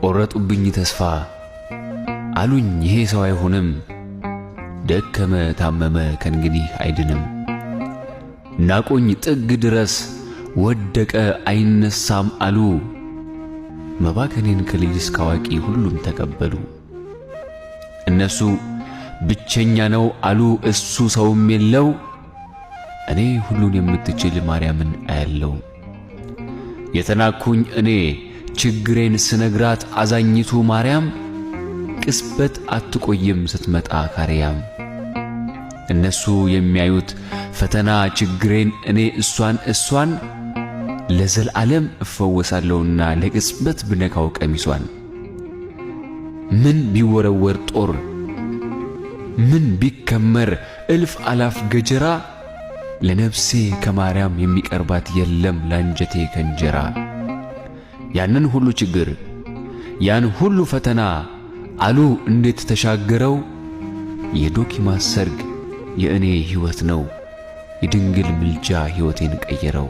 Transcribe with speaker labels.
Speaker 1: ቆረጡብኝ ተስፋ አሉኝ ይሄ ሰው አይሆንም ደከመ ታመመ ከእንግዲህ አይድንም ናቁኝ ጥግ ድረስ ወደቀ አይነሳም አሉ መባከኔን ከልጅ እስከ አዋቂ ሁሉም ተቀበሉ እነሱ ብቸኛ ነው አሉ እሱ ሰውም የለው እኔ ሁሉን የምትችል ማርያምን አያለው የተናኩኝ እኔ ችግሬን ስነግራት አዛኝቱ ማርያም ቅስበት አትቆይም ስትመጣ ካርያም እነሱ የሚያዩት ፈተና ችግሬን እኔ እሷን ለዘላለም እፈወሳለሁና ለቅስበት ብነካው ቀሚሷን ምን ቢወረወር ጦር ምን ቢከመር እልፍ አላፍ ገጀራ ለነፍሴ ከማርያም የሚቀርባት የለም ላንጀቴ ከንጀራ ያንን ሁሉ ችግር ያን ሁሉ ፈተና አሉ እንዴት ተሻገረው የዶኪማስ ሰርግ የእኔ ሕይወት ነው የድንግል ምልጃ ሕይወቴን ቀየረው